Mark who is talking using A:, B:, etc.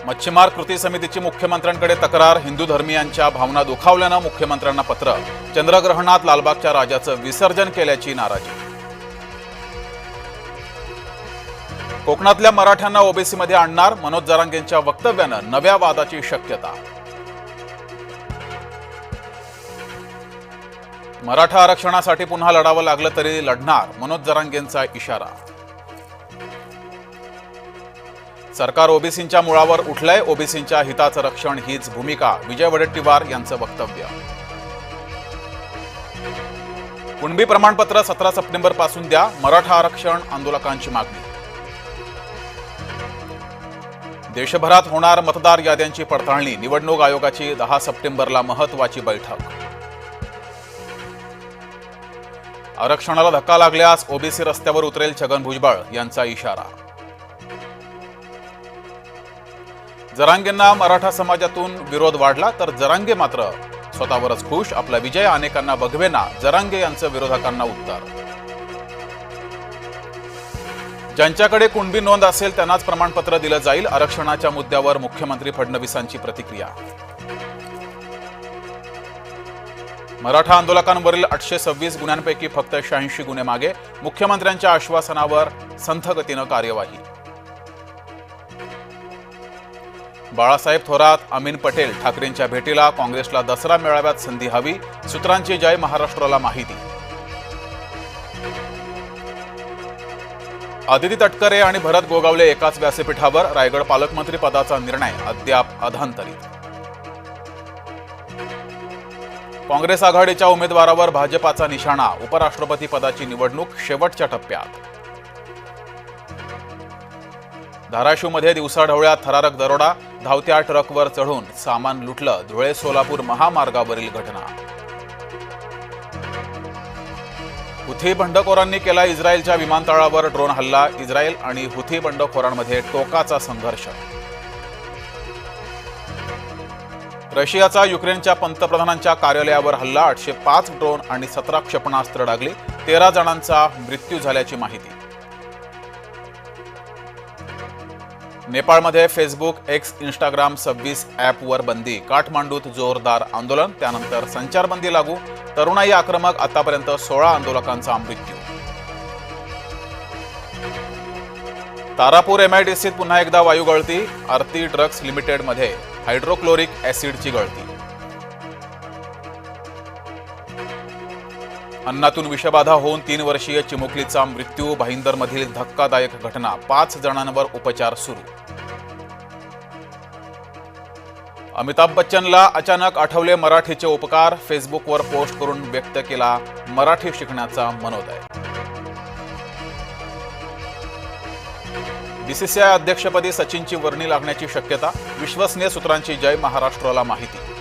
A: मच्छीमार कृती समितीची मुख्यमंत्र्यांकडे तक्रार. हिंदू धर्मीयांच्या भावना दुखावल्यानं मुख्यमंत्र्यांना पत्र. चंद्रग्रहणात लालबागच्या राजाचं विसर्जन केल्याची नाराजी. कोकणातल्या मराठ्यांना ओबीसीमध्ये आणणार. मनोज जरांगेंच्या वक्तव्यानं नव्या वादाची शक्यता. मराठा आरक्षणासाठी पुन्हा लढावं लागलं तरी लढणार. मनोज जरांगेंचा इशारा. सरकार ओबीसींच्या मुळावर उठलंय. ओबीसींच्या हिताचं रक्षण हीच भूमिका. विजय वडेट्टीवार यांचं वक्तव्य. कुणबी प्रमाणपत्र 17 सप्टेंबर पासून द्या. मराठा आरक्षण आंदोलकांची मागणी. देशभरात होणार मतदार याद्यांची पडताळणी. निवडणूक आयोगाची 10 सप्टेंबरला महत्त्वाची बैठक. आरक्षणाला धक्का लागल्यास ओबीसी रस्त्यावर उतरेल. छगन भुजबळ यांचा इशारा. जरांगेंना मराठा समाजातून विरोध वाढला तर जरांगे मात्र स्वतःवरच खुश. आपला विजय अनेकांना बघवेना. जरांगे यांचं विरोधकांना उत्तर. ज्यांच्याकडे कुणबी नोंद असेल त्यांनाच प्रमाणपत्र दिलं जाईल. आरक्षणाच्या मुद्द्यावर मुख्यमंत्री फडणवीसांची प्रतिक्रिया. मराठा आंदोलकांवरील 826 गुन्ह्यांपैकी फक्त 86 गुन्हे मागे. मुख्यमंत्र्यांच्या आश्वासनावर संथ गतीनं कार्यवाही. बाळासाहेब थोरात, अमीन पटेल ठाकरेंच्या भेटीला. काँग्रेसला दसरा मेळाव्यात संधी हवी. सूत्रांची जय महाराष्ट्राला माहिती. आदिती तटकरे आणि भरत गोगावले एकाच व्यासपीठावर. रायगड पालकमंत्री पदाचा निर्णय अद्याप अधांतरित. काँग्रेस आघाडीच्या उमेदवारावर भाजपाचा निशाणा. उपराष्ट्रपती पदाची निवडणूक शेवटच्या टप्प्यात. धाराशिवमध्ये दिवसाढवळ्यात थरारक दरोडा. धावत्या ट्रकवर चढून सामान लुटलं. धुळे सोलापूर महामार्गावरील घटना. हुथी बंडखोरांनी केला इस्रायलच्या विमानतळावर ड्रोन हल्ला. इस्रायल आणि हुथी बंडखोरांमध्ये टोकाचा संघर्ष. रशियाचा युक्रेनच्या पंतप्रधानांच्या कार्यालयावर हल्ला. 805 ड्रोन आणि 17 क्षेपणास्त्र डागली. 13 जणांचा मृत्यू झाल्याची माहिती. नेपाळमध्ये फेसबुक, एक्स, इंस्टाग्राम 26 ॲपवर बंदी. काठमांडूत जोरदार आंदोलन. त्यानंतर संचारबंदी लागू. तरुणाई आक्रमक. आतापर्यंत 16 आंदोलकांचा मृत्यू. तारापूर एमआयडीसीत पुन्हा एकदा वायू गळती. आरती ड्रग्स लिमिटेडमध्ये हायड्रोक्लोरिक ॲसिडची गळती. अन्नातून विषबाधा होऊन 3 वर्षीय चिमुकलीचा मृत्यू. भाईंदरमधील धक्कादायक घटना. 5 जणांवर उपचार सुरू. अमिताभ बच्चनला अचानक आठवले मराठीचे उपकार. फेसबुकवर पोस्ट करून व्यक्त केला मराठी शिकण्याचा मनोदय. बीसीसीआय अध्यक्षपदी सचिनची वर्णी लागण्याची शक्यता. विश्वसनीय सूत्रांची जय महाराष्ट्राला माहिती.